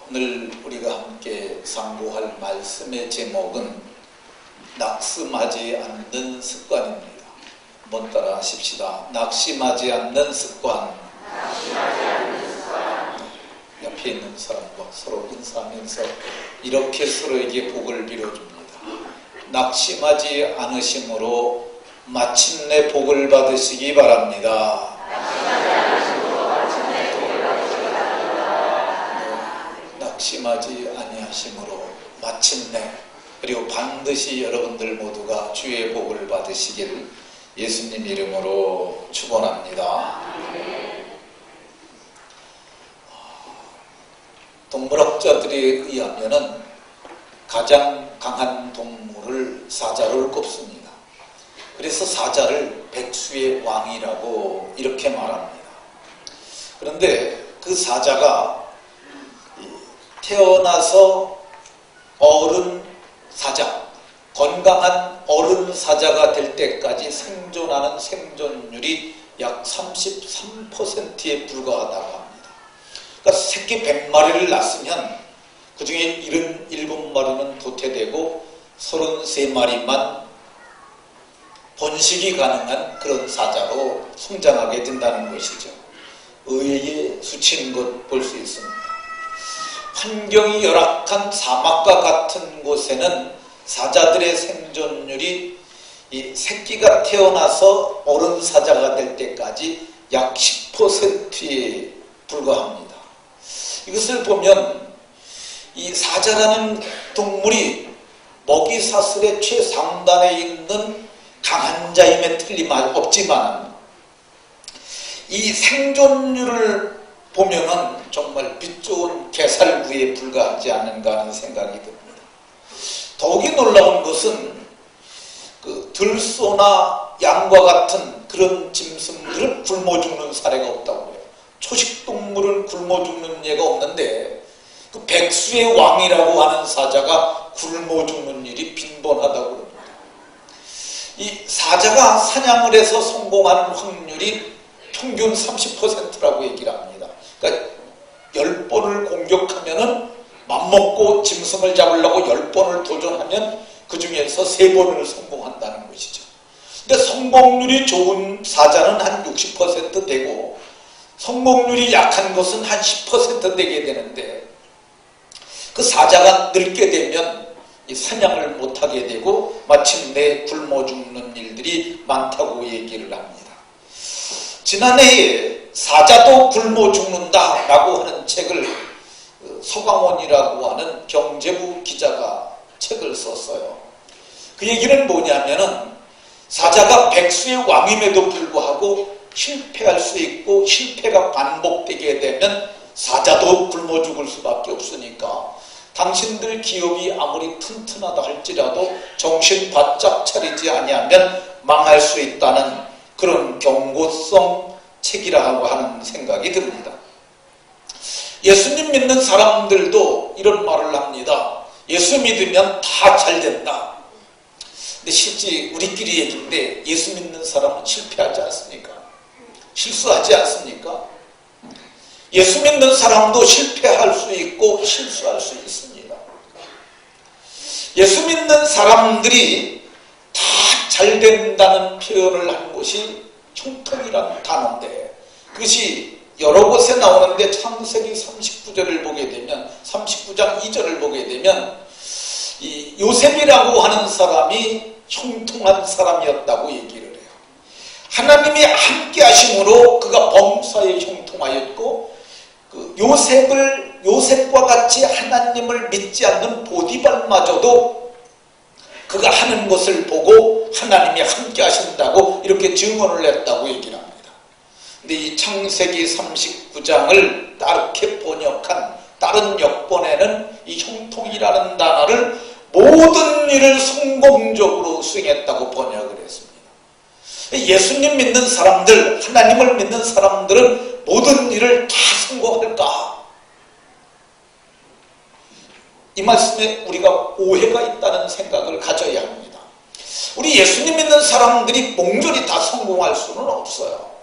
오늘 우리가 함께 상고할 말씀의 제목은 낙심하지 않는 습관입니다. 한번 따라 하십시다. 낙심하지 않는 습관. 옆에 있는 사람과 서로 인사하면서 이렇게 서로에게 복을 빌어줍니다. 낙심하지 않으심으로 마침내 복을 받으시기 바랍니다. 낙심하지 아니하심으로 마침내 그리고 반드시 여러분들 모두가 주의 복을 받으시길 예수님 이름으로 축원합니다. 동물학자들에 의하면은 가장 강한 동물을 사자로 꼽습니다. 그래서 사자를 백수의 왕이라고 이렇게 말합니다. 그런데 그 사자가 태어나서 어른 사자, 건강한 어른 사자가 될 때까지 생존하는 생존율이 약 33%에 불과하다고 합니다. 그러니까 새끼 100마리를 낳았으면 그 중에 77마리는 도태되고 33마리만 번식이 가능한 그런 사자로 성장하게 된다는 것이죠. 의외의 수치인 것 볼 수 있습니다. 환경이 열악한 사막과 같은 곳에는 사자들의 생존율이 이 새끼가 태어나서 어른 사자가 될 때까지 약 10%에 불과합니다. 이것을 보면 이 사자라는 동물이 먹이 사슬의 최상단에 있는 강한 자임에 틀림없지만 이 생존율을 보면은 정말 빛 좋은 개살구에 불과하지 않는가 하는 생각이 듭니다. 더욱이 놀라운 것은 그 들소나 양과 같은 그런 짐승들은 굶어 죽는 사례가 없다고 해요. 초식동물은 굶어 죽는 예가 없는데 그 백수의 왕이라고 하는 사자가 굶어 죽는 일이 빈번하다고 합니다. 이 사자가 사냥을 해서 성공하는 확률이 평균 30%라고 얘기를 합니다. 그러니까 10번을 공격하면은 맘먹고 짐승을 잡으려고 10번을 도전하면 그 중에서 3번을 성공한다는 것이죠. 근데 성공률이 좋은 사자는 한 60% 되고 성공률이 약한 것은 한 10% 되게 되는데 그 사자가 늙게 되면 이 사냥을 못하게 되고 마침내 굶어 죽는 일들이 많다고 얘기를 합니다. 지난해에 사자도 굶어 죽는다라고 하는 책을 서광원이라고 하는 경제부 기자가 책을 썼어요. 그 얘기는 뭐냐면은 사자가 백수의 왕임에도 불구하고 실패할 수 있고 실패가 반복되게 되면 사자도 굶어 죽을 수밖에 없으니까 당신들 기업이 아무리 튼튼하다 할지라도 정신 바짝 차리지 아니하면 망할 수 있다는 그런 경고성 책이라고 하는 생각이 듭니다. 예수님 믿는 사람들도 이런 말을 합니다. 예수 믿으면 다 잘 된다. 근데 실제 우리끼리 얘기인데 예수 믿는 사람은 실패하지 않습니까? 실수하지 않습니까? 예수 믿는 사람도 실패할 수 있고 실수할 수 있습니다. 예수 믿는 사람들이 다 잘 된다는 표현을 한 것이 형통이라는 단어인데 그것이 여러 곳에 나오는데 창세기 39절을 보게 되면 39장 2절을 보게 되면 이 요셉이라고 하는 사람이 형통한 사람이었다고 얘기를 해요. 하나님이 함께 하심으로 그가 범사에 형통하였고 그 요셉과 같이 하나님을 믿지 않는 보디발마저도 그가 하는 것을 보고 하나님이 함께 하신다고 이렇게 증언을 했다고 얘기를 합니다. 근데 이 창세기 39장을 다르게 번역한 다른 역본에는 이 형통이라는 단어를 모든 일을 성공적으로 수행했다고 번역을 했습니다. 예수님 믿는 사람들, 하나님을 믿는 사람들은 모든 일을 다 성공할까? 이 말씀에 우리가 오해가 있다는 생각을 가져야 합니다. 우리 예수님 믿는 사람들이 몽졸이 다 성공할 수는 없어요.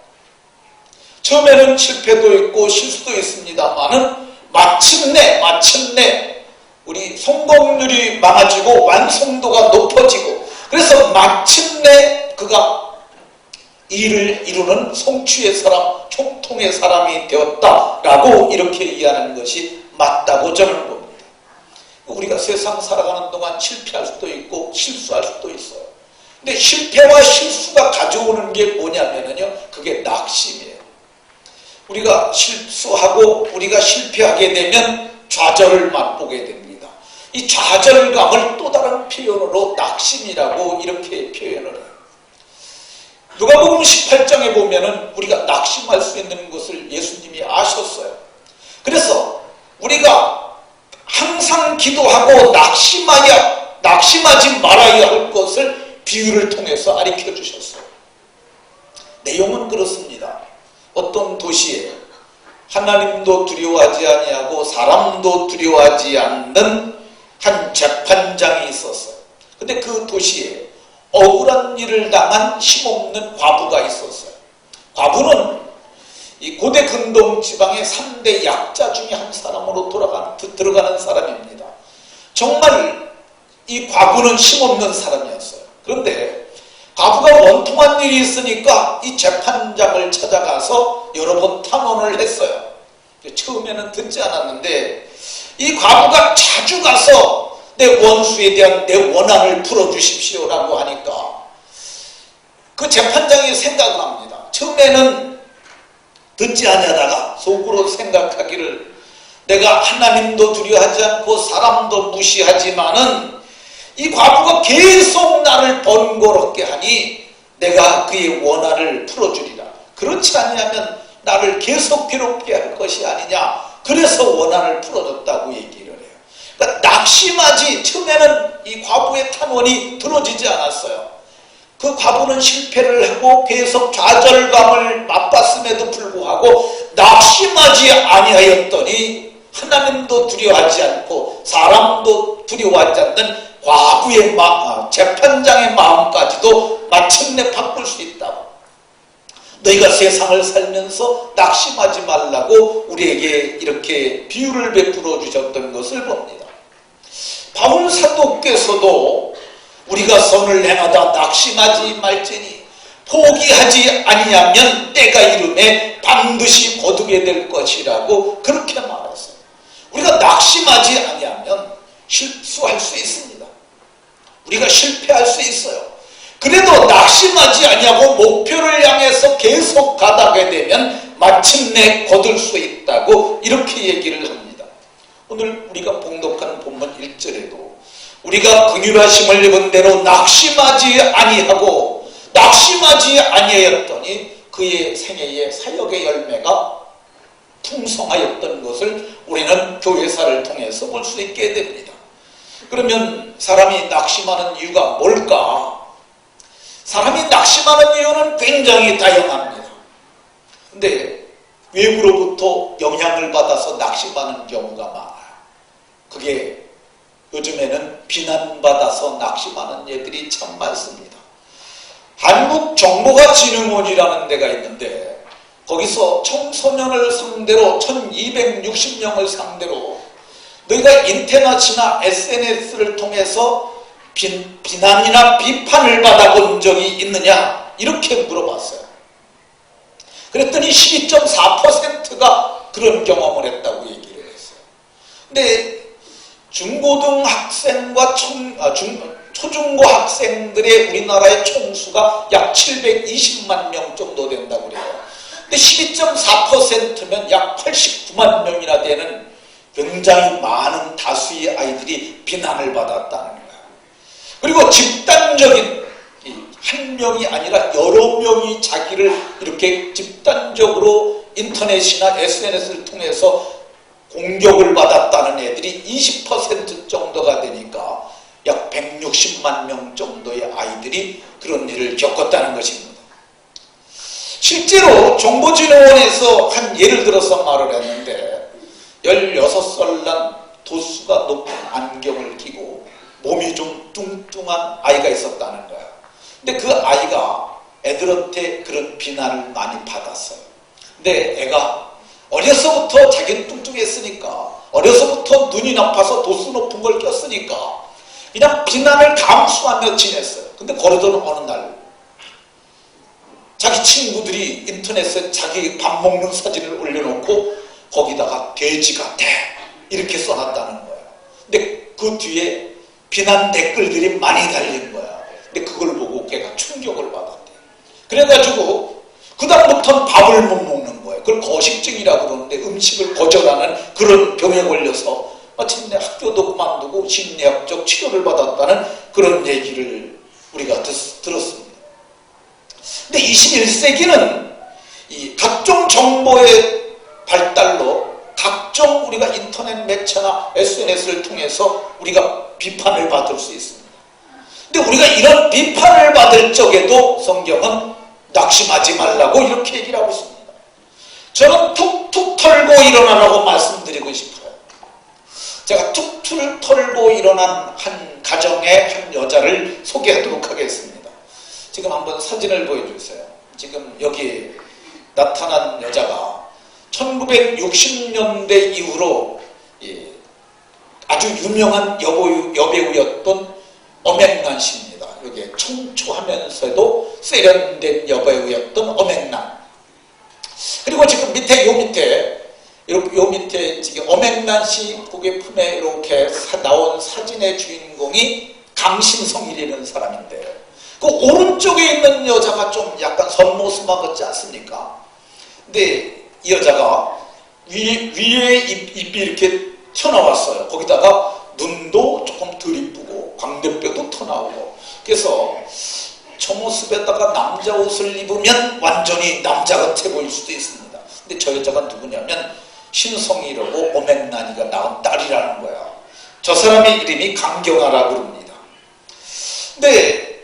처음에는 실패도 있고 실수도 있습니다만은 마침내 우리 성공률이 많아지고 완성도가 높아지고, 그래서 마침내 그가 이를 이루는 성취의 사람, 총통의 사람이 되었다라고 이렇게 이해하는 것이 맞다고 저는 봅니다. 우리가 세상 살아가는 동안 실패할 수도 있고 실수할 수도 있어요. 근데 실패와 실수가 가져오는 게 뭐냐면요, 그게 낙심이에요. 우리가 실수하고 우리가 실패하게 되면 좌절을 맛보게 됩니다. 이 좌절감을 또 다른 표현으로 낙심이라고 이렇게 표현을 해요. 누가복음 18장에 보면은 우리가 낙심할 수 있는 것을 예수님이 아셨어요. 그래서 우리가 항상 기도하고 낙심하지 말아야 할 것을 비유를 통해서 가르쳐 주셨어요. 내용은 그렇습니다. 어떤 도시에 하나님도 두려워하지 아니하고 사람도 두려워하지 않는 한 재판장이 있었어요. 근데 그 도시에 억울한 일을 당한 힘없는 과부가 있었어요. 과부는 이 고대 근동 지방의 3대 약자 중에 한 사람으로 들어가는 사람입니다. 정말 이 과부는 힘없는 사람이었어요. 그런데 과부가 원통한 일이 있으니까 이 재판장을 찾아가서 여러 번 탄원을 했어요. 처음에는 듣지 않았는데 이 과부가 자주 가서 내 원수에 대한 내 원한을 풀어주십시오라고 하니까 그 재판장이 생각을 합니다. 처음에는 듣지 않으다가 속으로 생각하기를, 내가 하나님도 두려워하지 않고 사람도 무시하지만은 이 과부가 계속 나를 번거롭게 하니 내가 그의 원한을 풀어주리라. 그렇지 아니하면 나를 계속 괴롭게 할 것이 아니냐. 그래서 원한을 풀어줬다고 얘기를 해요. 그러니까 낙심하지, 처음에는 이 과부의 탄원이 들어지지 않았어요. 그 과부는 실패를 하고 계속 좌절감을 맛봤음에도 불구하고 낙심하지 아니하였더니 하나님도 두려워하지 않고 사람도 두려워하지 않는 과부의 재판장의 마음까지도 마침내 바꿀 수 있다고. 너희가 세상을 살면서 낙심하지 말라고 우리에게 이렇게 비유를 베풀어 주셨던 것을 봅니다. 바울 사도께서도 우리가 선을 행하다 낙심하지 말지니 포기하지 아니하면 때가 이름에 반드시 거두게 될 것이라고 그렇게 말했어요. 우리가 낙심하지 아니하면 실수할 수 있습니다. 우리가 실패할 수 있어요. 그래도 낙심하지 아니하고 목표를 향해서 계속 가다게 되면 마침내 거둘 수 있다고 이렇게 얘기를 합니다. 오늘 우리가 봉독한 본문 1절에도 우리가 긍휼하심을 입은 대로 낙심하지 아니하고 낙심하지 아니하였더니 그의 생애의 사역의 열매가 풍성하였던 것을 우리는 교회사를 통해서 볼 수 있게 됩니다. 그러면 사람이 낙심하는 이유가 뭘까? 사람이 낙심하는 이유는 굉장히 다양합니다. 근데 외부로부터 영향을 받아서 낙심하는 경우가 많아요. 그게 요즘에는 비난받아서 낙심하는 애들이 참 많습니다. 한국정보가진흥원이라는 데가 있는데 거기서 청소년을 상대로 1260명을 상대로 너희가 인터넷이나 SNS를 통해서 비난이나 비판을 받아본 적이 있느냐 이렇게 물어봤어요. 그랬더니 12.4%가 그런 경험을 했다고 얘기를 했어요. 근데 중고등학생과 초중고 학생들의 우리나라의 총수가 약 720만 명 정도 된다고 그래요. 근데 12.4%면 약 89만 명이나 되는 굉장히 많은 다수의 아이들이 비난을 받았다는 거예요. 그리고 집단적인, 한 명이 아니라 여러 명이 자기를 이렇게 집단적으로 인터넷이나 SNS를 통해서 공격을 받았다는 애들이 20% 정도가 되니까 약 160만 명 정도의 아이들이 그런 일을 겪었다는 것입니다. 실제로 정보진흥원에서 한 예를 들어서 말을 했는데 16살 난 도수가 높은 안경을 끼고 몸이 좀 뚱뚱한 아이가 있었다는 거야. 근데 그 아이가 애들한테 그런 비난을 많이 받았어요. 근데 애가 어려서부터 자기는 뚱뚱했으니까, 어려서부터 눈이 나빠서 도수 높은 걸 꼈으니까 그냥 비난을 감수하며 지냈어요. 근데 거르던 어느 날 자기 친구들이 인터넷에 자기 밥 먹는 사진을 올려놓고 거기다가 돼지 같아 이렇게 써놨다는 거예요. 근데 그 뒤에 비난 댓글들이 많이 달린 거야. 근데 그걸 보고 걔가 충격을 받았대. 그래가지고 그 다음부터는 밥을 못 먹는 거예요. 그걸 거식증이라고 그러는데 음식을 거절하는 그런 병에 걸려서 마침내 학교도 그만두고 심리학적 치료를 받았다는 그런 얘기를 우리가 들었습니다. 근데 21세기는 이 각종 정보의 발달로 각종 우리가 인터넷 매체나 SNS를 통해서 우리가 비판을 받을 수 있습니다. 근데 우리가 이런 비판을 받을 적에도 성경은 낙심하지 말라고 이렇게 얘기를 하고 있습니다. 저는 툭툭 털고 일어나라고 말씀드리고 싶어요. 제가 툭툭 털고 일어난 한 가정의 한 여자를 소개하도록 하겠습니다. 지금 한번 사진을 보여주세요. 지금 여기 나타난 여자가 1960년대 이후로 아주 유명한 여배우였던 엄앵란 씨입니다. 여기 청초하면서도 세련된 여배우였던 엄앵란. 그리고 지금 밑에 요 밑에 지금 엄앵란 씨 고개 품에 이렇게 나온 사진의 주인공이 강신성이라는 사람인데, 그 오른쪽에 있는 여자가 좀 약간 선모습만 같지 않습니까? 근데 이 여자가 위에 입이 이렇게 튀어나왔어요. 거기다가 눈도 조금 덜 이쁘고 광대뼈도 터나오고. 그래서 저 모습에다가 남자 옷을 입으면 완전히 남자 같아 보일 수도 있습니다. 근데 저 여자가 누구냐면 신성이라고 엄앵란이가 낳은 딸이라는 거야. 저 사람의 이름이 강경아라고 합니다. 근데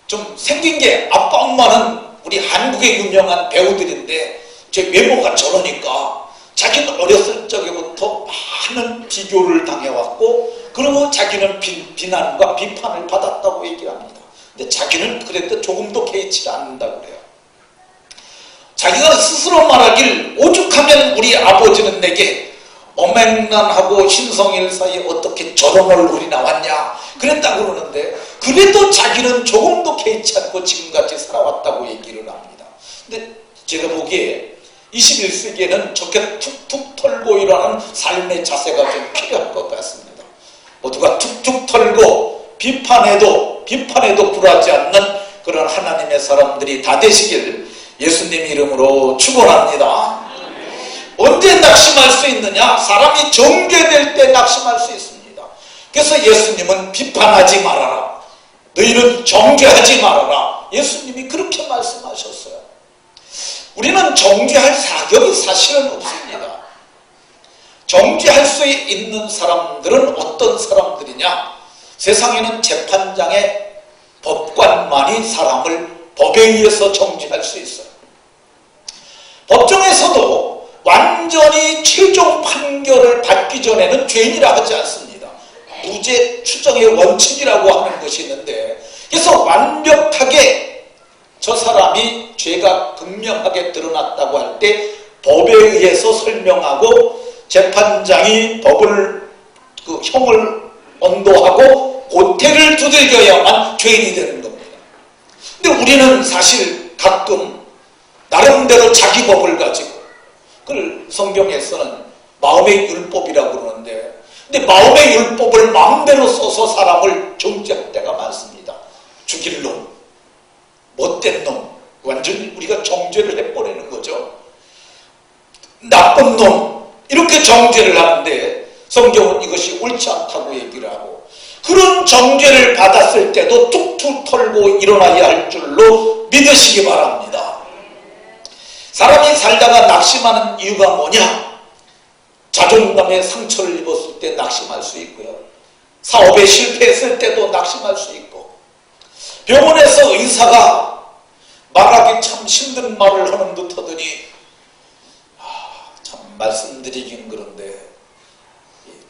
좀 생긴 게 아빠 엄마는 우리 한국의 유명한 배우들인데 제 외모가 저러니까 자기는 어렸을 적에부터 많은 비교를 당해왔고, 그리고 자기는 비난과 비판을 받았다고 얘기를 합니다. 근데 자기는 그래도 조금도 개의치 않는다고 그래요. 자기가 스스로 말하길 오죽하면 우리 아버지는 내게 엄앵란하고 신성일 사이에 어떻게 저런 얼굴이 나왔냐 그랬다고 그러는데, 그래도 자기는 조금도 개의치 않고 지금같이 살아왔다고 얘기를 합니다. 근데 제가 보기에 21세기에는 저렇게 툭툭 털고 일어나는 삶의 자세가 좀 필요할 것 같습니다. 모두가 툭툭 털고 비판해도 굴하지 않는 그런 하나님의 사람들이 다 되시길 예수님 이름으로 축원합니다. 언제 낙심할 수 있느냐? 사람이 정죄될 때 낙심할 수 있습니다. 그래서 예수님은 비판하지 말아라, 너희는 정죄하지 말아라, 예수님이 그렇게 말씀하셨어요. 우리는 정죄할 자격이 사실은 없습니다. 정죄할 수 있는 사람들은 어떤 사람들이냐? 세상에는 재판장의 법관만이 사람을 법에 의해서 정죄할 수 있어요. 법정에서도 완전히 최종 판결을 받기 전에는 죄인이라 하지 않습니다. 무죄 추정의 원칙이라고 하는 것이 있는데, 그래서 완벽하게 저 사람이 죄가 극명하게 드러났다고 할 때 법에 의해서 설명하고 재판장이 법을 형을 언도하고 고태를 두들겨야만 죄인이 되는 겁니다. 근데 우리는 사실 가끔 나름대로 자기 법을 가지고, 그걸 성경에서는 마음의 율법이라고 그러는데, 근데 마음의 율법을 마음대로 써서 사람을 정죄할 때가 많습니다. 죽일 놈, 못된 놈, 완전히 우리가 정죄를 해버리는 거죠. 나쁜 놈, 이렇게 정죄를 하는데 성경은 이것이 옳지 않다고 얘기를 하고, 그런 정죄를 받았을 때도 툭툭 털고 일어나야 할 줄로 믿으시기 바랍니다. 사람이 살다가 낙심하는 이유가 뭐냐? 자존감에 상처를 입었을 때 낙심할 수 있고요, 사업에 실패했을 때도 낙심할 수 있고, 병원에서 의사가 말하기 참 힘든 말을 하는 듯 하더니 참 말씀드리긴 그런데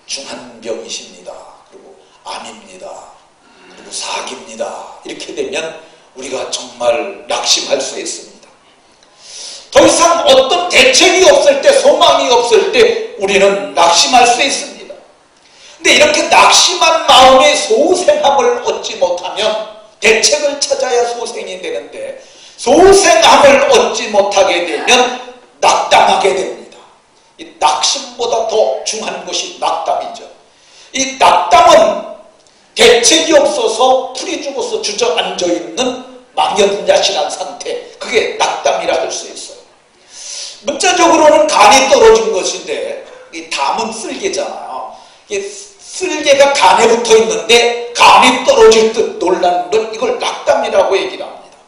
중한 병이십니다, 그리고 암입니다, 그리고 사기입니다, 이렇게 되면 우리가 정말 낙심할 수 있습니다. 더 이상 어떤 대책이 없을 때, 소망이 없을 때 우리는 낙심할 수 있습니다. 근데 이렇게 낙심한 마음에 소생함을 얻지 못하면 대책을 찾아야 소생이 되는데, 소생함을 얻지 못하게 되면 낙담하게 됩니다. 이 낙심보다 더 중요한 것이 낙담이죠. 이 낙담은 대책이 없어서 풀이 죽어서 주저앉아 있는 망연자실한 상태, 그게 낙담이라 할 수 있어요. 문자적으로는 간이 떨어진 것인데, 이 담은 쓸개잖아요. 쓸개가 간에 붙어 있는데 간이 떨어질 듯 놀라는 것, 이걸 낙담이라고 얘기를 합니다.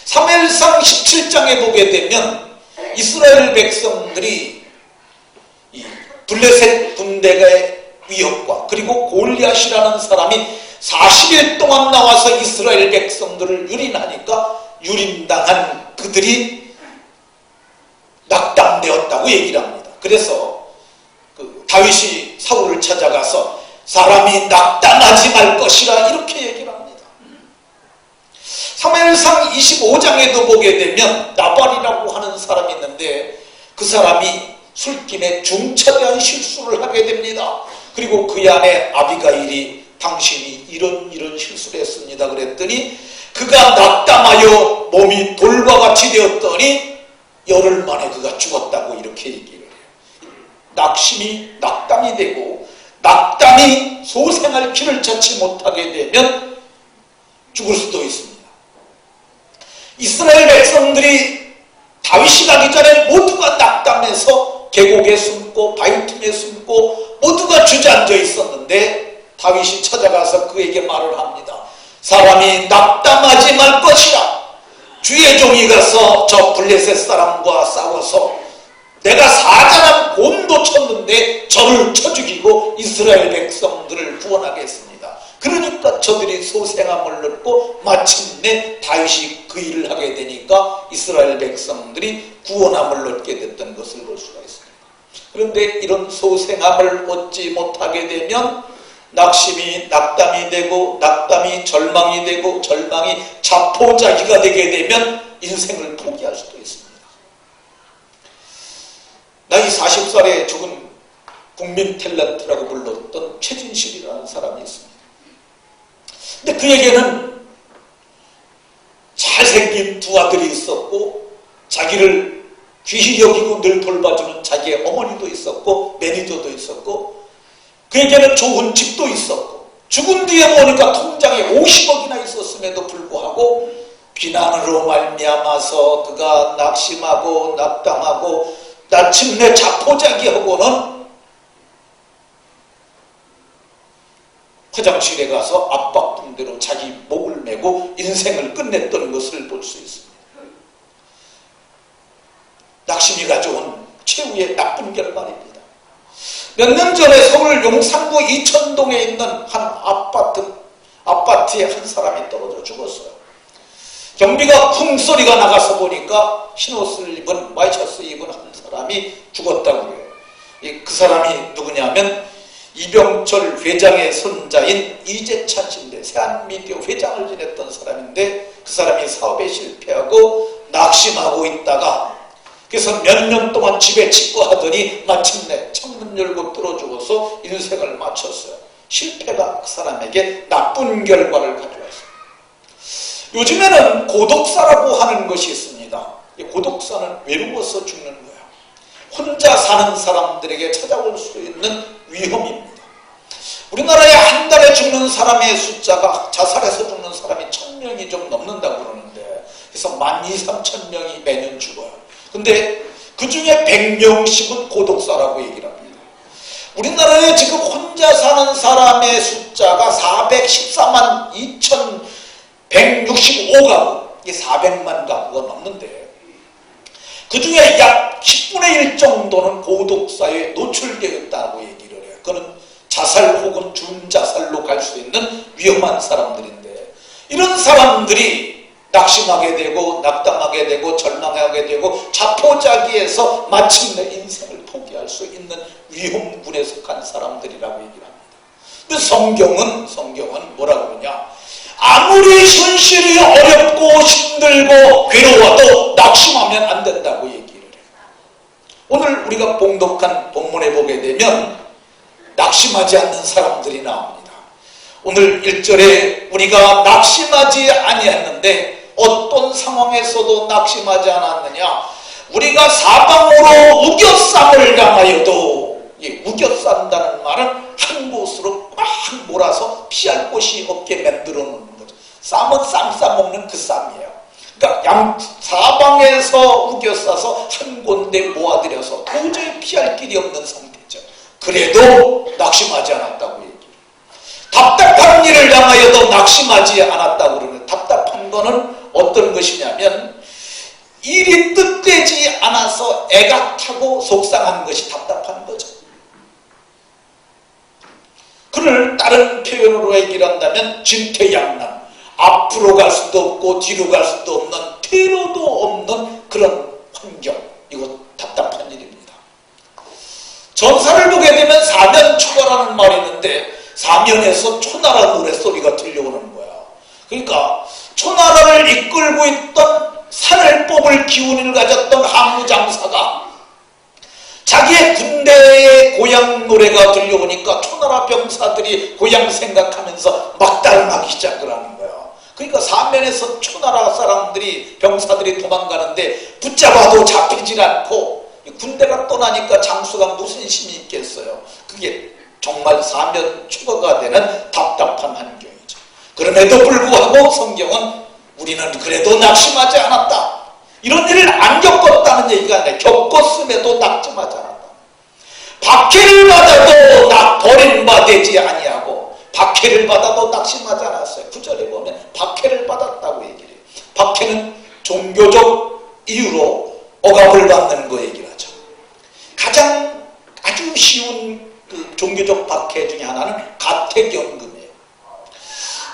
사무엘상 17장에 보게 되면 이스라엘 백성들이 이 블레셋 군대의 위협과, 그리고 골리앗이라는 사람이 40일 동안 나와서 이스라엘 백성들을 유린하니까 유린당한 그들이 낙담되었다고 얘기를 합니다. 그래서 다윗이 사울을 찾아가서 사람이 낙담하지 말 것이라 이렇게 얘기를 합니다. 사무엘상 25장에도 보게 되면 나발이라고 하는 사람이 있는데, 그 사람이 술김에 중차대한 실수를 하게 됩니다. 그리고 그 안에 아비가일이 당신이 이런 실수를 했습니다 그랬더니, 그가 낙담하여 몸이 돌과 같이 되었더니 열흘 만에 그가 죽었다고 이렇게 얘기를 해요. 낙담이 되고, 낙담이 소생할 길을 찾지 못하게 되면 죽을 수도 있습니다. 이스라엘 백성들이 다윗이 가기 전에 모두가 낙담해서 계곡에 숨고 바위 틈에 숨고 모두가 주저앉아 있었는데, 다윗이 찾아가서 그에게 말을 합니다. 사람이 낙담하지 말 것이라. 주의 종이 가서 저 블레셋 사람과 싸워서 내가 사자랑 곰도 쳤는데 저를 쳐 죽이고 이스라엘 백성들을 구원하겠습니다. 그러니까 저들이 소생함을 얻고 마침내 다윗이 그 일을 하게 되니까 이스라엘 백성들이 구원함을 얻게 됐던 것을 볼 수가 있습니다. 그런데 이런 소생함을 얻지 못하게 되면 낙담이 되고, 낙담이 절망이 되고, 절망이 자포자기가 되게 되면 인생을 포기할 수도 있습니다. 나이 40살에 죽은 국민 탤런트라고 불렀던 최진실이라는 사람이 있습니다. 근데 그에게는 잘생긴 두 아들이 있었고, 자기를 귀히 여기고 늘 돌봐주는 자기의 어머니도 있었고, 매니저도 있었고, 그에게는 좋은 집도 있었고, 죽은 뒤에 보니까 통장에 50억이나 있었음에도 불구하고 비난으로 말미암아서 그가 낙심하고 낙담하고 마침내 자포자기하고는 화장실에 가서 압박붕대로 자기 목을 메고 인생을 끝냈던 것을 볼 수 있습니다. 낙심이 가져온 최후의 나쁜 결말입니다. 몇 년 전에 서울 용산구 이천동에 있는 한 아파트에 한 사람이 떨어져 죽었어요. 경비가 쿵 소리가 나가서 보니까 흰옷을 입은, 와이셔츠 입은 한 사람이 죽었다고 해요. 그 사람이 누구냐면 이병철 회장의 손자인 이재찬 씨인데, 세한미디어 회장을 지냈던 사람인데, 그 사람이 사업에 실패하고 낙심하고 있다가, 그래서 몇 년 동안 집에 치과하더니 마침내 창문 열고 들어 죽어서 인생을 마쳤어요. 실패가 그 사람에게 나쁜 결과를 가져왔어요. 요즘에는 고독사라고 하는 것이 있습니다. 이 고독사는 외로워서 죽는 거예요. 혼자 사는 사람들에게 찾아올 수 있는 위험입니다. 우리나라에 한 달에 죽는 사람의 숫자가, 자살해서 죽는 사람이 1000명이 좀 넘는다고 그러는데, 그래서 12,000~13,000명이 매년 죽어요. 근데 그 중에 100명씩은 고독사라고 얘기를 합니다. 우리나라에 지금 혼자 사는 사람의 숫자가 414만 2,165가구, 이게 400만 가구가 넘는데, 그 중에 약 10분의 1 정도는 고독사에 노출되었다고 얘기를 해요. 그는 자살 혹은 준자살로 갈 수 있는 위험한 사람들인데, 이런 사람들이 낙심하게 되고 낙담하게 되고 절망하게 되고 자포자기에서 마침내 인생을 포기할 수 있는 위험군에 속한 사람들이라고 얘기를 합니다. 근데 성경은 뭐라고 그러냐? 아무 아무리 현실이 어렵고 힘들고 괴로워도 낙심하면 안 된다고 얘기를 해요. 오늘 우리가 봉독한 본문에 보게 되면 낙심하지 않는 사람들이 나옵니다. 오늘 1절에 우리가 낙심하지 아니했는데 어떤 상황에서도 낙심하지 않았느냐? 우리가 사방으로 우겨쌈을 당하여도, 우겨싼다는 말은 한 곳으로 꽉 몰아서 피할 곳이 없게 만들어 놓는 거죠. 쌈은 쌈 싸먹는 그 쌈이에요. 그러니까 사방에서 우겨싸서 한 곳에 모아들여서 도저히 피할 길이 없는 상태죠. 그래도 낙심하지 않았다고 얘기해요. 답답한 일을 당하여도 낙심하지 않았다고 그러는, 답답한 거는 어떤 것이냐면 일이 뜻되지 않아서 애가 타고 속상한 것이 답답한 거죠. 그를 다른 표현으로 얘기를 한다면 진퇴양난, 앞으로 갈 수도 없고 뒤로 갈 수도 없는, 퇴로도 없는 그런 환경, 이거 답답한 일입니다. 전사를 보게 되면 사면초가라는 말이 있는데 사면에서 초나라 노랫소리가 들려오는 거야. 그러니까 초나라를 이끌고 있던 산을 뽑을 기운을 가졌던 항우장사가 자기의 군대의 고향 노래가 들려오니까 초나라 병사들이 고향 생각하면서 막달하기 시작을 하는 거예요. 그러니까 사면에서 초나라 사람들이, 병사들이 도망가는데 붙잡아도 잡히질 않고 군대가 떠나니까 장수가 무슨 힘이 있겠어요. 그게 정말 사면 초가가 되는 답답한 환경이죠. 그럼에도 불구하고 성경은 우리는 그래도 낙심하지 않았다, 이런 일을 안 겪었다는 얘기가 아니라 겪었음에도 낙심하지 않았다. 박해를 받아도 버림받지 아니하고 박해를 받아도 낙심하지 않았어요. 9절에 보면 박해를 받았다고 얘기를 해요. 박해는 종교적 이유로 억압을 받는 거 얘기를 하죠. 가장 아주 쉬운 그 종교적 박해 중에 하나는 가택연금이에요.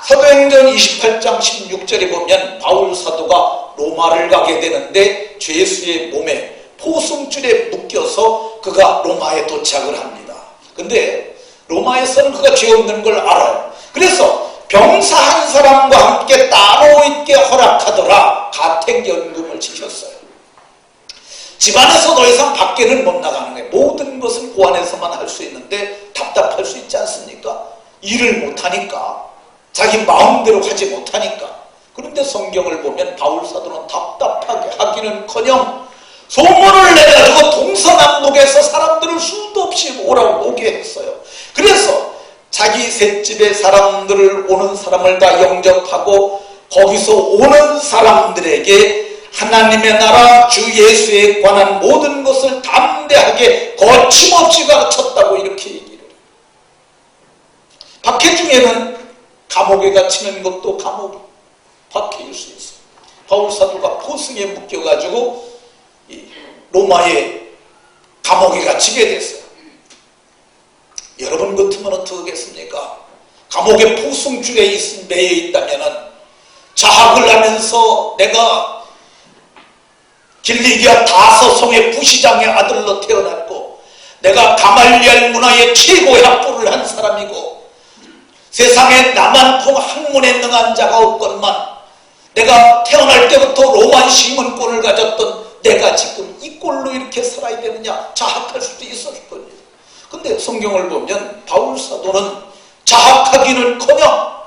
사도행전 28장 16절에 보면 바울 사도가 로마를 가게 되는데 죄수의 몸에 포승줄에 묶여서 그가 로마에 도착을 합니다. 근데 로마에서는 그가 죄 없는 걸 알아요. 그래서 병사 한 사람과 함께 따로 있게 허락하더라. 가택연금을 지켰어요. 집안에서 더 이상 밖에는 못 나가는 거예요. 모든 것은 그 안에서만 할 수 있는데 답답할 수 있지 않습니까? 일을 못하니까, 자기 마음대로 하지 못하니까. 그런데 성경을 보면 바울 사도는 답답하게 하기는커녕 소문을 내가지고 동서남북에서 사람들을 수도 없이 오게 했어요. 그래서 자기 셋집의 사람들을, 오는 사람을 다 영접하고 거기서 오는 사람들에게 하나님의 나라 주 예수에 관한 모든 것을 담대하게 거침없이 가르쳤다고 이렇게 얘기를 해요. 박해 중에는 감옥에 갇히는 것도 박해일 수 있어요. 바울 사도가 포승에 묶여가지고 로마의 감옥에 갇히게 됐어요. 여러분 같으면 어떻겠습니까? 감옥에 포승줄에 매여 있다면 자학을 하면서 내가 길리기아 다서성의 부시장의 아들로 태어났고 내가 가말리알 문화의 최고의 학부를 한 사람이고 세상에 나만큼 학문에 능한 자가 없건만 내가 태어날 때부터 로만 시민권을 가졌던 내가 지금 이 꼴로 이렇게 살아야 되느냐 자학할 수도 있었을 거예요. 근데 성경을 보면 바울 사도는 자학하기는커녕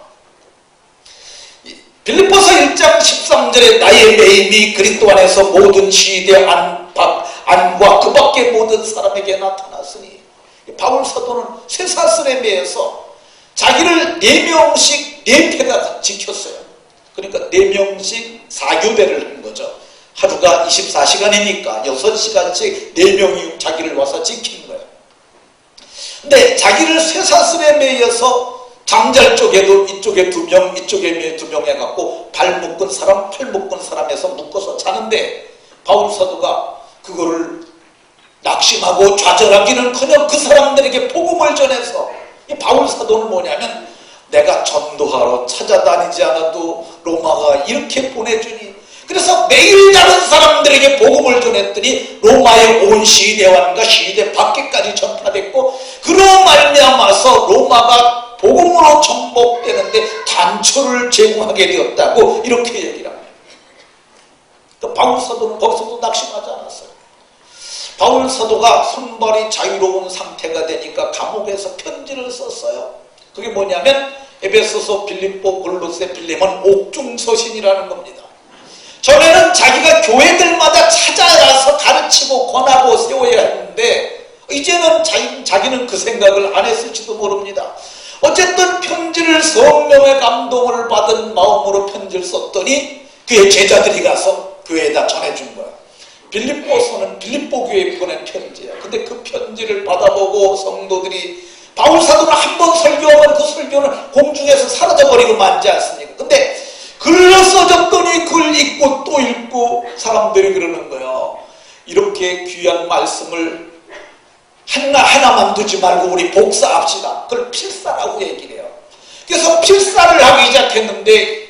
빌립보서 1장 13절에 나의 매임이 그리스도 안에서 모든 시대 안과 그 밖의 모든 사람에게 나타났으니, 바울 사도는 쇠사슬에 매여서 자기를 4명씩 4패가 지켰어요. 그러니까 4명씩 4교대를 한 거죠. 하루가 24시간이니까 6시간씩 4명이 자기를 와서 지킨 거예요. 근데 자기를 쇠사슬에 매여서 장잘 쪽에도 이쪽에 2명, 이쪽에 2명 해갖고 발 묶은 사람, 팔 묶은 사람에서 묶어서 자는데 바울 사도가 그거를 낙심하고 좌절하기는커녕 그 사람들에게 복음을 전해서, 이 바울 사도는 뭐냐면 내가 전도하러 찾아다니지 않아도 로마가 이렇게 보내주니, 그래서 매일 다른 사람들에게 복음을 전했더니 로마의 온 시대왕과 시대 밖에까지 전파됐고, 그로 말미암아서 로마가 복음으로 정복되는데 단초를 제공하게 되었다고 이렇게 얘기를 합니다. 또 바울 사도는 거기서도 낙심하지 않았어요. 바울 사도가 손발이 자유로운 상태가 되니까 감옥에서 편지를 썼어요. 그게 뭐냐면 에베소서, 빌립보, 골로새, 빌레몬 옥중서신이라는 겁니다. 전에는 자기가 교회들마다 찾아가서 가르치고 권하고 세워야 했는데 이제는 자기는 그 생각을 안 했을지도 모릅니다. 어쨌든 편지를 성령의 감동을 받은 마음으로 편지를 썼더니 그의 제자들이 가서 교회에다 전해준 거야. 빌립보서는 빌립보 교회에 보낸 편지야. 근데 그 편지를 받아보고 성도들이 바울 사도는 한 번 설교하면 그 설교는 공중에서 사라져버리고 만지 않습니까? 근데 글로 써졌더니 글 읽고 또 읽고 사람들이 그러는 거예요. 이렇게 귀한 말씀을 하나만 두지 말고 우리 복사합시다. 그걸 필사라고 얘기를 해요. 그래서 필사를 하기 시작했는데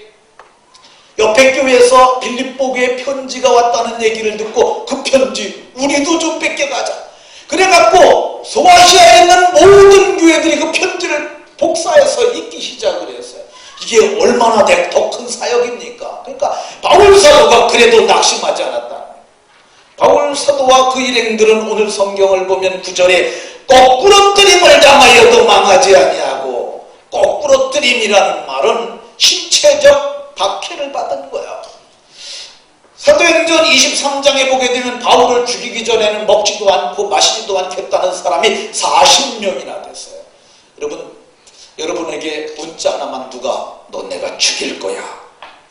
옆에 교회에서 빌립보 교회 편지가 왔다는 얘기를 듣고 그 편지 우리도 좀 뺏겨가자. 그래갖고 소아시아에 있는 모든 교회들이 그 편지를 복사해서 읽기 시작을 했어요. 이게 얼마나 더 큰 사역입니까? 그러니까 바울 사도가 그래도 낙심하지 않았다. 바울 사도와 그 일행들은 오늘 성경을 보면 9절에 거꾸로뜨림을 당하여도 망하지 아니하고, 거꾸로뜨림이라는 말은 신체적 박해를 받은 거야. 사도행전 23장에 보게 되면 바울을 죽이기 전에는 먹지도 않고 마시지도 않겠다는 사람이 40명이나 됐어요. 여러분에게 문자 하나만 누가 너 내가 죽일 거야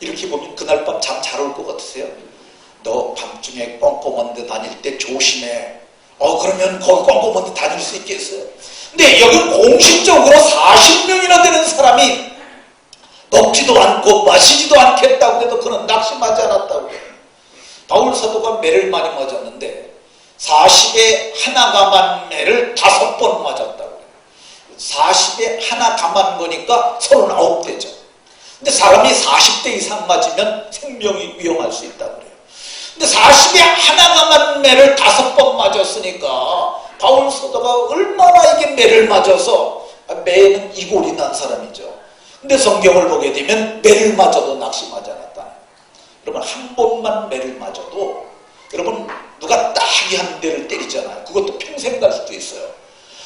이렇게 보면 그날 밤 잠 잘 올 것 같으세요? 너 밤중에 꼼꼼한 데 다닐 때 조심해. 그러면 거기 꼼꼼한 데 다닐 수 있겠어요? 근데 여기 공식적으로 40명이나 되는 사람이 먹지도 않고 마시지도 않겠다고 해도 그는 낙심하지 않았다고 해요. 바울 사도가 매를 많이 맞았는데 40에 하나 감한 매를 5번 맞았다고 해요. 40에 하나 감한 거니까 39대죠. 근데 사람이 40대 이상 맞으면 생명이 위험할 수 있다고 그래요. 근데 40에 하나 감한 매를 5번 맞았으니까 바울 사도가 얼마나 이게 매를 맞아서, 매는 이골이 난 사람이죠. 근데 성경을 보게 되면 매를 맞아도 낙심하지 않았다. 여러분 한 번만 매를 맞아도 여러분 누가 딱이 한 대를 때리잖아요. 그것도 평생 갈 수도 있어요.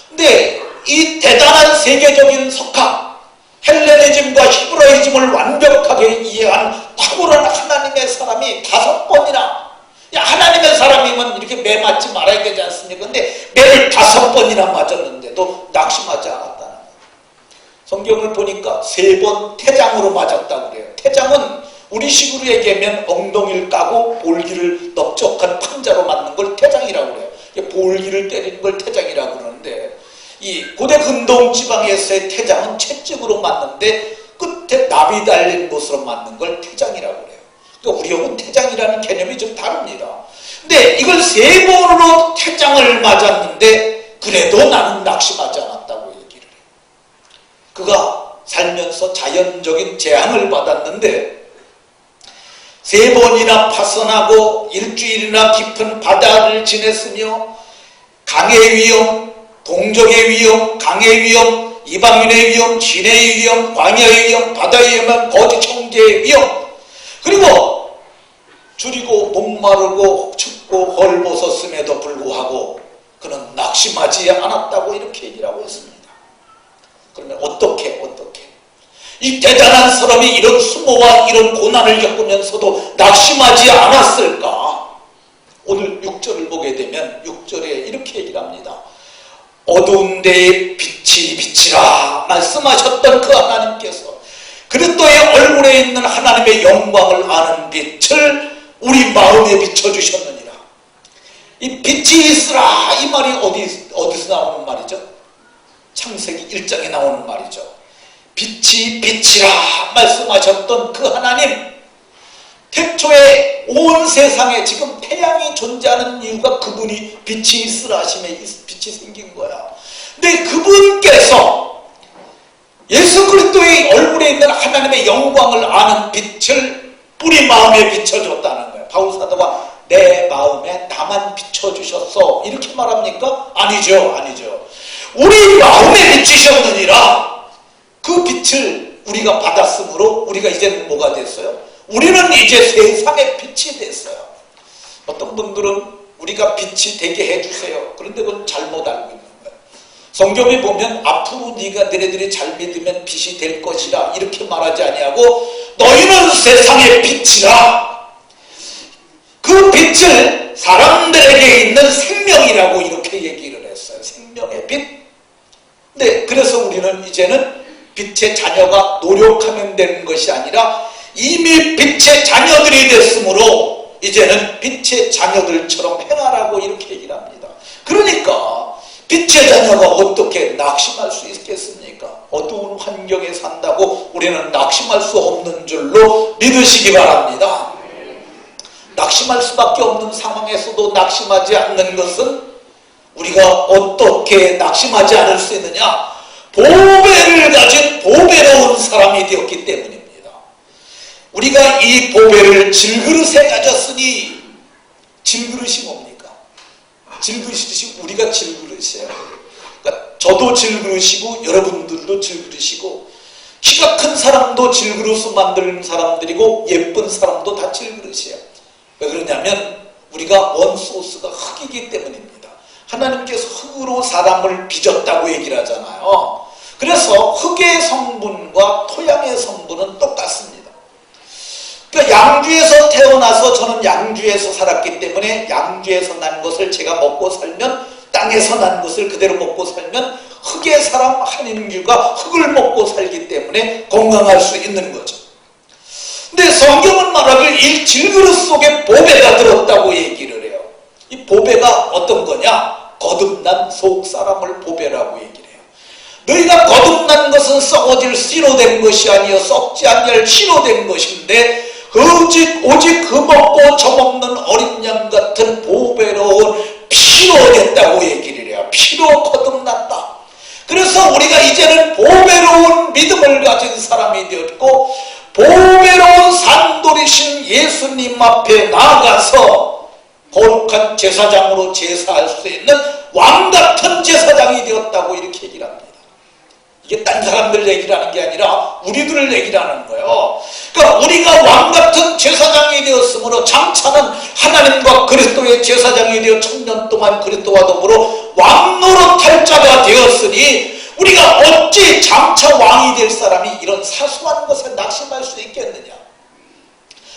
근데 이 대단한 세계적인 석학, 헬레니즘과 히브라이즘을 완벽하게 이해한 탁월한 하나님의 사람이 5번이나, 하나님의 사람이면 이렇게 매 맞지 말아야 되지 않습니까? 근데 매를 5번이나 맞았는데도 낙심하지 않았다는 거예요. 성경을 보니까 3번 태장으로 맞았다고 그래요. 태장은 우리식으로 얘기하면 엉덩이를 까고 볼기를 넓적한 판자로 맞는 걸 태장이라고 그래요. 볼기를 때리는 걸 태장이라고 그러는데, 이 고대 근동 지방에서의 태장은 채찍으로 맞는데 끝에 납이 달린 곳으로 맞는 걸 태장이라고 그래요. 그러니까 우리하고는 태장이라는 개념이 좀 다릅니다. 근데 이걸 3번으로 태장을 맞았는데 그래도 나는 낙심하지 않았다고 얘기를 해요. 그가 살면서 자연적인 재앙을 받았는데 3번이나 파선하고 일주일이나 깊은 바다를 지냈으며 강의 위험, 동족의 위험, 강의 위험, 이방인의 위험, 진해의 위험, 광야의 위험, 바다의 위험, 거짓 형제의 위험, 그리고 줄이고 목마르고 춥고 헐벗었음에도 불구하고 그는 낙심하지 않았다고 이렇게 얘기를 하고 있습니다. 그러면 어떻게 이 대단한 사람이 이런 수모와 이런 고난을 겪으면서도 낙심하지 않았을까? 오늘 6절을 보게 되면 6절에 이렇게 얘기를 합니다. 어두운 데에 빛이 비치라 말씀하셨던 그 하나님께서 그리스도의 얼굴에 있는 하나님의 영광을 아는 빛을 우리 마음에 비춰주셨느니라. 이 빛이 있으라 이 말이 어디서 나오는 말이죠? 창세기 1장에 나오는 말이죠. 빛이 비치라 말씀하셨던 그 하나님, 태초에 온 세상에 지금 태양이 존재하는 이유가 그분이 빛이 있으라 하심에 빛이 생긴 거야. 근데 그분께서 예수 그리스도의 얼굴에 있는 하나님의 영광을 아는 빛을 우리 마음에 비춰줬다는 거예요. 바울 사도가 내 마음에 나만 비춰주셨어 이렇게 말합니까? 아니죠. 우리 마음에 비치셨느니라. 그 빛을 우리가 받았으므로 우리가 이제는 뭐가 됐어요? 우리는 이제 세상의 빛이 됐어요. 어떤 분들은 우리가 빛이 되게 해주세요. 그런데 그건 잘못 알고 있는 거예요. 성경에 보면 앞으로 너희들이 잘 믿으면 빛이 될 것이라 이렇게 말하지 아니하고 너희는 세상의 빛이라. 그 빛을 사람들에게 있는 생명이라고 이렇게 얘기를 했어요. 생명의 빛. 네, 그래서 우리는 이제는 빛의 자녀가 노력하면 되는 것이 아니라 이미 빛의 자녀들이 됐으므로 이제는 빛의 자녀들처럼 행하라고 이렇게 얘기를 합니다. 그러니까 빛의 자녀가 어떻게 낙심할 수 있겠습니까? 어두운 환경에 산다고 우리는 낙심할 수 없는 줄로 믿으시기 바랍니다. 낙심할 수밖에 없는 상황에서도 낙심하지 않는 것은 우리가 어떻게 낙심하지 않을 수 있느냐? 보배를 가진 보배로운 사람이 되었기 때문입니다. 우리가 이 보배를 질그릇에 가졌으니 질그릇이 뭡니까? 질그릇이 우리가 질그릇이에요. 그러니까 저도 질그릇이고 여러분들도 질그릇이고 키가 큰 사람도 질그릇을 만드는 사람들이고 예쁜 사람도 다 질그릇이에요. 왜 그러냐면 우리가 원소스가 흙이기 때문입니다. 하나님께서 흙으로 사람을 빚었다고 얘기를 하잖아요. 그래서 흙의 성분과 토양의 성분은 똑같습니다. 그러니까 양주에서 태어나서 저는 양주에서 살았기 때문에 양주에서 난 것을 제가 먹고 살면 땅에서 난 것을 그대로 먹고 살면 흙의 사람 한인규가 흙을 먹고 살기 때문에 건강할 수 있는 거죠. 근데 성경은 말하길 이 질그릇 속에 보배가 들었다고 얘기를 해요. 이 보배가 어떤 거냐? 거듭난 속사람을 보배라고 얘기를 해요. 너희가 거듭난 것은 썩어질 씨로 된 것이 아니요 썩지 아니할 피로 된 것인데 오직 그 먹고 저먹는 어린 양 같은 보배로운 피로 됐다고 얘기를 해요. 피로 거듭났다. 그래서 우리가 이제는 보배로운 믿음을 가진 사람이 되었고 보배로운 산돌이신 예수님 앞에 나아가서 거룩한 제사장으로 제사할 수 있는 왕같은 제사장이 되었다고 이렇게 얘기를 합니다. 이게 딴 사람들 얘기를 하는 게 아니라 우리들을 얘기를 하는 거예요. 그러니까 우리가 왕같은 제사장이 되었으므로 장차는 하나님과 그리스도의 제사장이 되어 1000년 동안 그리스도와 더불어 왕노릇할 자가 되었으니 우리가 어찌 장차 왕이 될 사람이 이런 사소한 것에 낙심할 수 있겠느냐.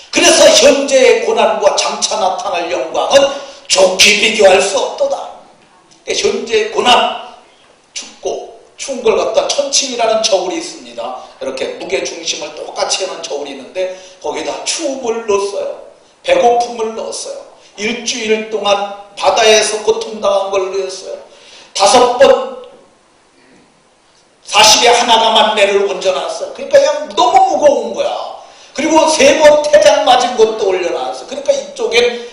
그래서 현재의 고난과 장차 나타날 영광은 좋게 비교할 수 없도다. 현재의 고난, 춥고 추운 걸 갖다 천칭이라는 저울이 있습니다. 이렇게 무게중심을 똑같이 하는 저울이 있는데 거기다 추움을 넣었어요. 배고픔을 넣었어요. 일주일 동안 바다에서 고통당한 걸 넣었어요. 5번 40에 하나가만 내를 얹어놨어요. 그러니까 그냥 너무 무거운 거야. 그리고 3번 태장 맞은 것도 올려놨어요. 그러니까 이쪽엔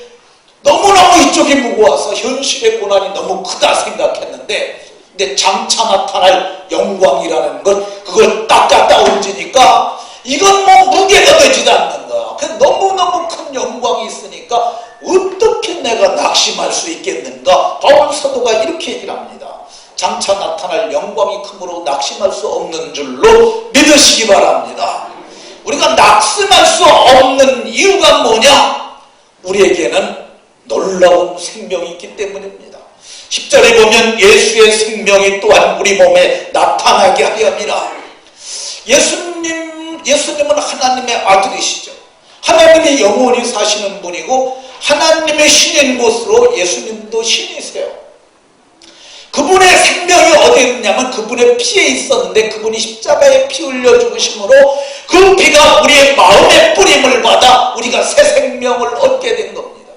너무너무 이쪽이 무거워서 현실의 고난이 너무 크다 생각했는데 근데 장차 나타날 영광이라는 것 그걸 딱 갖다 얹으니까 이건 뭐 무게가 되지도 않는 거야. 너무너무 큰 영광이 있으니까 어떻게 내가 낙심할 수 있겠는가. 바울 사도가 이렇게 얘기를 합니다. 장차 나타날 영광이 크므로 낙심할 수 없는 줄로 믿으시기 바랍니다. 우리가 낙심할 수 없는 이유가 뭐냐? 우리에게는 놀라운 생명이 있기 때문입니다. 10절에 보면 예수의 생명이 또한 우리 몸에 나타나게 하려 함이라. 예수님은 하나님의 아들이시죠. 하나님이 영원히 사시는 분이고 하나님의 신인 곳으로 예수님도 신이세요. 그분의 생명이 어디에 있냐면 그분의 피에 있었는데 그분이 십자가에 피 흘려 죽으심으로 그 피가 우리의 마음의 뿌림을 받아 우리가 새 생명을 얻게 된 겁니다.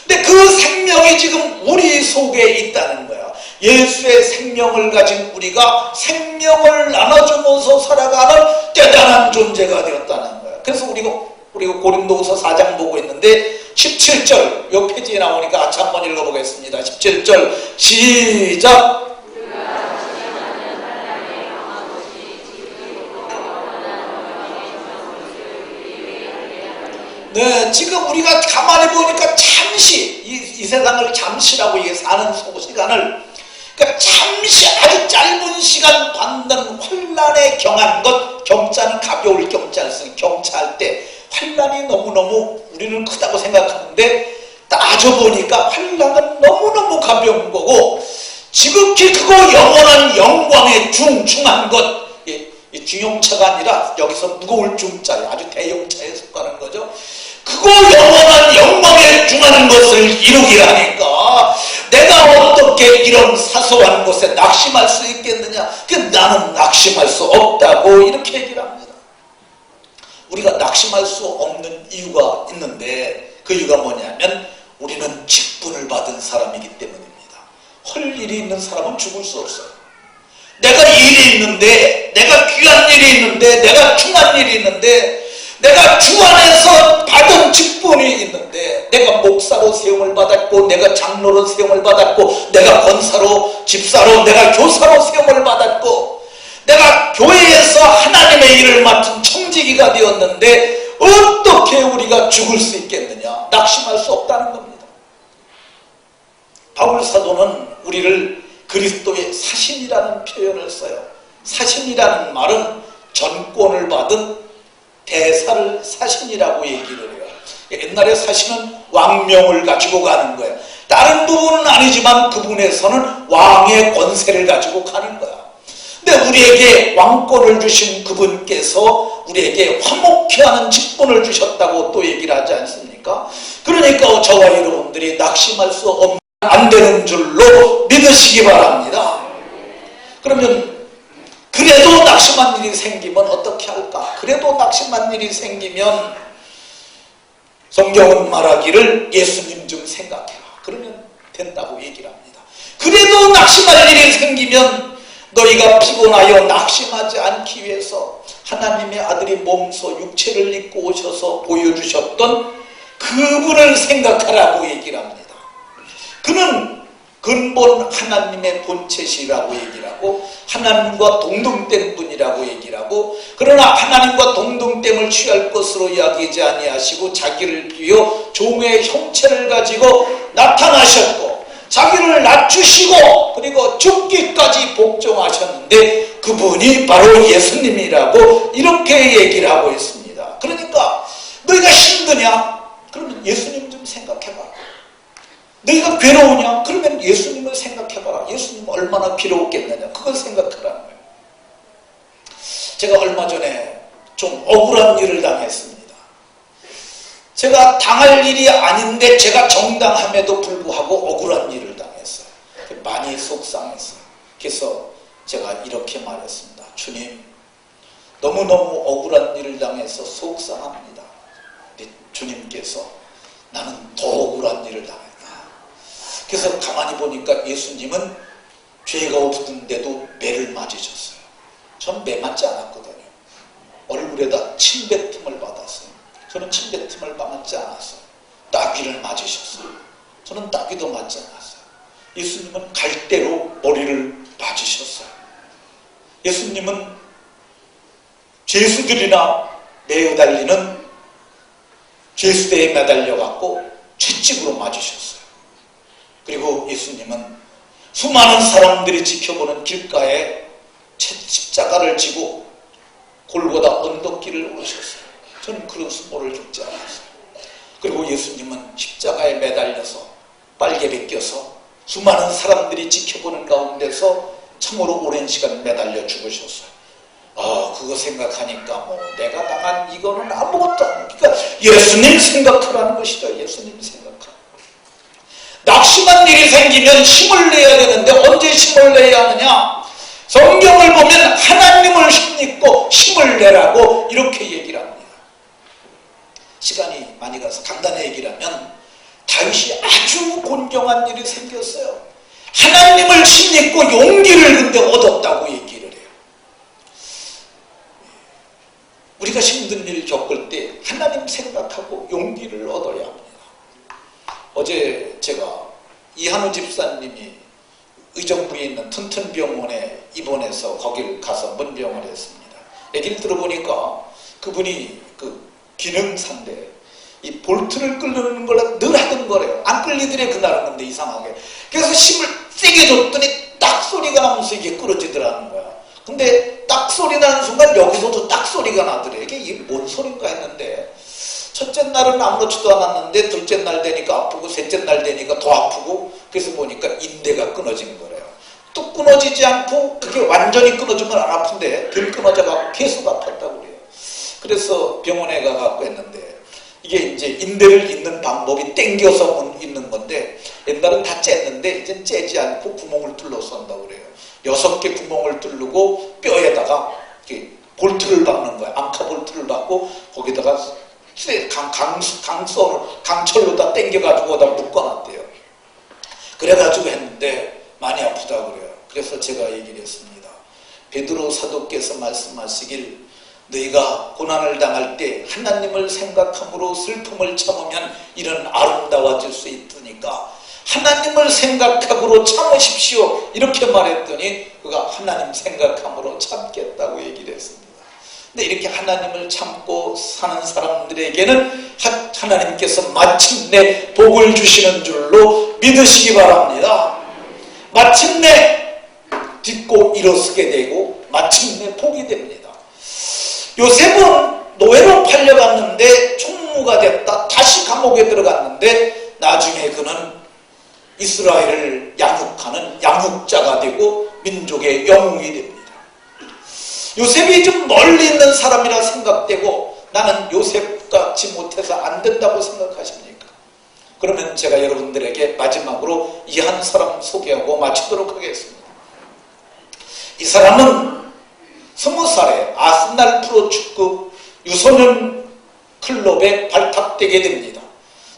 근데 그 생명이 지금 우리 속에 있다는 거야. 예수의 생명을 가진 우리가 생명을 나눠주면서 살아가는 대단한 존재가 되었다는 거야. 그래서 우리가 고린도후서 4장 보고 있는데 17절 요 페이지에 나오니까 같이 한번 읽어보겠습니다. 17절 시작. 네, 지금 우리가 가만히 보니까 잠시 이 세상을 잠시라고 이게 사는 시간을 그러니까 잠시 아주 짧은 시간 받는 환난에 경한 것, 경자는 가벼울 경자였어요. 경자할 때 환난이 너무너무 우리는 크다고 생각하는데 따져보니까 환난은 너무너무 가벼운 거고 지극히 크고 영원한 영광에 중한 것, 이 중용차가 아니라 여기서 무거울 중자예요. 아주 대용차에 속하는 거죠. 크고 영원한 영광에 중하는 것을 이루게 하니까 내가 어떻게 이런 사소한 것에 낙심할 수 있겠느냐? 나는 낙심할 수 없다고 이렇게 얘기를 합니다. 우리가 낙심할 수 없는 이유가 있는데 그 이유가 뭐냐면 우리는 직분을 받은 사람이기 때문입니다. 할 일이 있는 사람은 죽을 수 없어요. 내가 일이 있는데, 내가 귀한 일이 있는데, 내가 중한 일이 있는데, 내가 주 안에서 받은 직분이 있는데, 내가 목사로 세움을 받았고, 내가 장로로 세움을 받았고, 내가 권사로, 집사로, 내가 교사로 세움을 받았고, 내가 교회에서 하나님의 일을 맡은 청지기가 되었는데 어떻게 우리가 죽을 수 있겠느냐? 낙심할 수 없다는 겁니다. 바울 사도는 우리를 그리스도의 사신이라는 표현을 써요. 사신이라는 말은 전권을 받은 대사를 사신이라고 얘기를 해요. 옛날에 사신은 왕명을 가지고 가는 거예요. 다른 부분은 아니지만 그분에서는 왕의 권세를 가지고 가는 거야. 근데 우리에게 왕권을 주신 그분께서 우리에게 화목케 하는 직분을 주셨다고 또 얘기를 하지 않습니까? 그러니까 저와 여러분들이 낙심할 수 없는 안 되는 줄로 믿으시기 바랍니다. 그러면 그래도 낙심한 일이 생기면 어떻게 할까? 그래도 낙심한 일이 생기면 성경은 말하기를 예수님 좀 생각해라. 그러면 된다고 얘기를 합니다. 그래도 낙심할 일이 생기면 너희가 피곤하여 낙심하지 않기 위해서 하나님의 아들이 몸소 육체를 입고 오셔서 보여주셨던 그분을 생각하라고 얘기를 합니다. 그는 근본 하나님의 본체시라고 얘기를 하고 하나님과 동등된 분이라고 얘기를 하고 그러나 하나님과 동등됨을 취할 것으로 이야기하지 아니하시고 자기를 비워 종의 형체를 가지고 나타나셨고 자기를 낮추시고 그리고 죽기까지 복종하셨는데 그분이 바로 예수님이라고 이렇게 얘기를 하고 있습니다. 그러니까 너희가 힘드냐? 그러면 예수님 좀 생각해봐. 너희가 괴로우냐? 그러면 예수님을 생각해봐라. 예수님 얼마나 괴로웠겠느냐? 그걸 생각하라는 거예요. 제가 얼마 전에 좀 억울한 일을 당했습니다. 제가 당할 일이 아닌데 제가 정당함에도 불구하고 억울한 일을 당했어요. 많이 속상했어요. 그래서 제가 이렇게 말했습니다. 주님, 너무너무 억울한 일을 당해서 속상합니다. 근데 주님께서 나는 더 억울한 일을 당했다. 그래서 가만히 보니까 예수님은 죄가 없는데도 매를 맞으셨어요. 전 매 맞지 않았거든요. 얼굴에다 침뱉음을 받았어요. 저는 침뱉음을 맞지 않았어요. 따귀를 맞으셨어요. 저는 따귀도 맞지 않았어요. 예수님은 갈대로 머리를 맞으셨어요. 예수님은 죄수들이나 매달리는 죄수대에 매달려갖고 채찍으로 맞으셨어요. 그리고 예수님은 수많은 사람들이 지켜보는 길가에 십자가를 지고 골고다 언덕길을 오르셨어요. 저는 그런 수모를 겪지 않았어요. 그리고 예수님은 십자가에 매달려서 빨개 벗겨서 수많은 사람들이 지켜보는 가운데서 참으로 오랜 시간 매달려 죽으셨어요. 그거 생각하니까 내가 당한 이거는 아무것도 아니니까 예수님 생각하라는 것이죠. 예수님 생각하라. 낙심한 일이 생기면 힘을 내야 되는데 언제 힘을 내야 하느냐? 성경을 보면 하나님을 힘입고 힘을 내라고 이렇게 얘기를 합니다. 시간이 많이 가서 간단히 얘기를 하면 다윗이 아주 곤경한 일이 생겼어요. 하나님을 힘입고 용기를 근데 얻었다고 얘기를 해요. 우리가 힘든 일을 겪을 때 하나님 생각하고 용기를 얻어야 합니다. 어제 제가 이한우 집사님이 의정부에 있는 튼튼병원에 입원해서 거길 가서 문병을 했습니다. 얘기를 들어보니까 그분이 그 기능사인데 이 볼트를 끌는 걸 늘 하던 거래요. 안 끌리더래 그날은. 근데 이상하게 그래서 힘을 세게 줬더니 딱 딱 소리가 나면서 이게 끊어지더라는 거야. 근데 딱 소리 나는 순간 여기서도 딱 소리가 나더래. 이게 뭔 소린가 했는데, 첫째 날은 아무렇지도 않았는데 둘째 날 되니까 아프고 셋째 날 되니까 더 아프고, 그래서 보니까 인대가 끊어진 거래요. 뚝 끊어지지 않고 그게 완전히 끊어지면 안 아픈데 덜 끊어져가고 계속 아팠다고 그래요. 그래서 병원에 가갖고 했는데, 이게 이제 인대를 잇는 방법이 땡겨서 잇는 건데, 옛날은 다 쬐는데 이젠 째지 않고 구멍을 뚫러서 한다고 그래요. 6개 구멍을 뚫르고 뼈에다가 이렇게 볼트를 박는 거야. 앙카 볼트를 박고 거기다가 강철로 다 땡겨가지고 다 묶어놨대요. 그래가지고 했는데 많이 아프다고 그래요. 그래서 제가 얘기를 했습니다. 베드로 사도께서 말씀하시길, 너희가 고난을 당할 때 하나님을 생각함으로 슬픔을 참으면 이런 아름다워질 수 있으니까 하나님을 생각함으로 참으십시오. 이렇게 말했더니 그가 하나님 생각함으로 참겠다고 얘기를 했습니다. 근데 이렇게 하나님을 참고 사는 사람들에게는 하나님께서 마침내 복을 주시는 줄로 믿으시기 바랍니다. 마침내 딛고 일어서게 되고 마침내 복이 됩니다. 요셉은 노예로 팔려갔는데 총무가 됐다. 다시 감옥에 들어갔는데 나중에 그는 이스라엘을 양육하는 양육자가 되고 민족의 영웅이 됩니다. 요셉이 좀 멀리 있는 사람이라 생각되고 나는 요셉같이 못해서 안 된다고 생각하십니까? 그러면 제가 여러분들에게 마지막으로 이 한 사람 소개하고 마치도록 하겠습니다. 이 사람은 20살에 아스날 프로축구 유소년 클럽에 발탁되게 됩니다.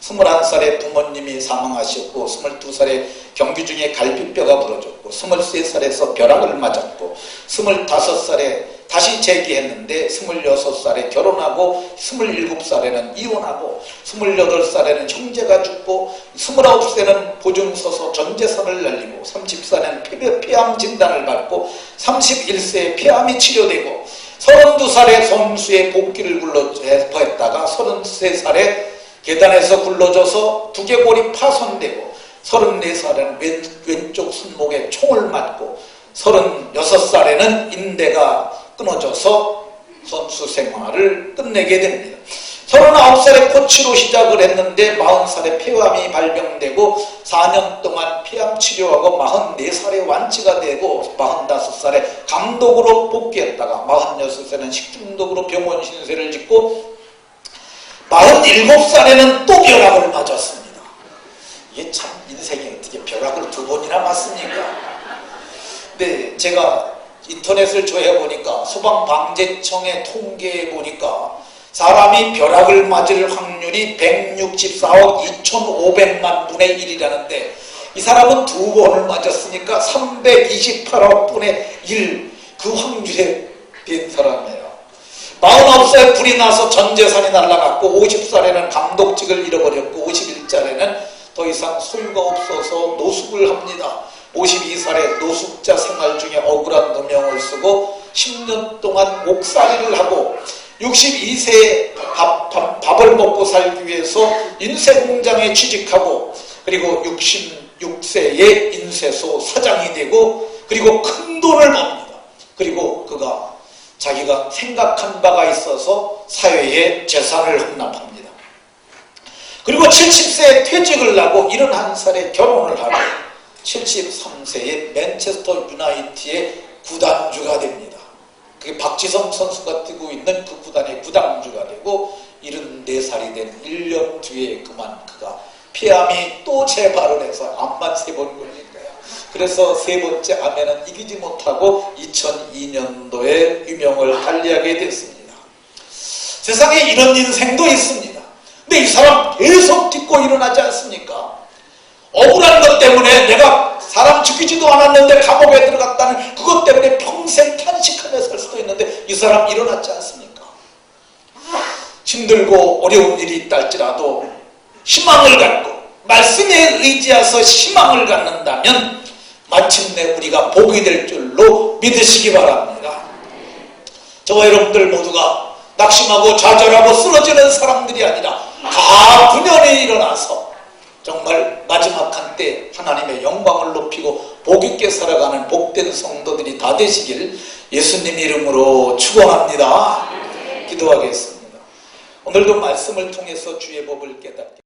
21살에 부모님이 사망하셨고 22살에 경기 중에 갈비뼈가 부러졌고 23살에서 벼락을 맞았고 25살에 다시 재기했는데 26살에 결혼하고 27살에는 이혼하고 28살에는 형제가 죽고 29세는 보증 서서 전 재산을 날리고 30살에는 폐암 진단을 받고 31세에 폐암이 치료되고 32살에 손수의 복귀를 했다가 33살에 계단에서 굴러져서 두개골이 파손되고 34살에는 왼쪽 손목에 총을 맞고 36살에는 인대가 끊어져서 선수 생활을 끝내게 됩니다. 39살에 코치로 시작을 했는데 40살에 폐암이 발병되고 4년 동안 폐암 치료하고 44살에 완치가 되고 45살에 감독으로 복귀했다가 46살에는 식중독으로 병원 신세를 짓고 47살에는 또 벼락을 맞았습니다. 이게 참 인생에 어떻게 벼락을 2번이나 맞습니까? 근데 제가 인터넷을 조회해보니까 소방방재청의 통계에 보니까 사람이 벼락을 맞을 확률이 164억 2,500만 분의 1이라는데 이 사람은 2번을 맞았으니까 328억 분의 1 그 확률에 된 사람이에요. 49살에 불이 나서 전 재산이 날아갔고 50살에는 감독직을 잃어버렸고 51살에는 더 이상 소유가 없어서 노숙을 합니다. 52살에 노숙자 생활 중에 억울한 누명을 쓰고 10년 동안 옥살이를 하고 62세에 밥을 먹고 살기 위해서 인쇄공장에 취직하고 그리고 66세에 인쇄소 사장이 되고 그리고 큰 돈을 법니다. 그리고 그가 자기가 생각한 바가 있어서 사회에 재산을 헌납합니다. 그리고 70세에 퇴직을 하고 71살에 결혼을 하고 73세에 맨체스터 유나이티드의 구단주가 됩니다. 그게 박지성 선수가 뛰고 있는 그 구단의 구단주가 되고 74살이 된 1년 뒤에 그만 그가 폐암이 또 재발을 해서 암만 3번 걸린 거야. 그래서 3번째 암에는 이기지 못하고 2002년도에 유명을 달리하게 됐습니다. 세상에 이런 인생도 있습니다. 근데 이 사람 계속 딛고 일어나지 않습니까? 억울한 것 때문에 내가 사람 죽이지도 않았는데 감옥에 들어갔다는 그것 때문에 평생 탄식하며 살 수도 있는데 이 사람 일어났지 않습니까? 힘들고 어려운 일이 있다 할지라도 희망을 갖고 말씀에 의지해서 희망을 갖는다면 마침내 우리가 복이 될 줄로 믿으시기 바랍니다. 저와 여러분들 모두가 낙심하고 좌절하고 쓰러지는 사람들이 아니라 가분연히 일어나서 정말 마지막 한때 하나님의 영광을 높이고 복 있게 살아가는 복된 성도들이 다 되시길 예수님 이름으로 축원합니다. 기도하겠습니다. 오늘도 말씀을 통해서 주의 법을 깨닫게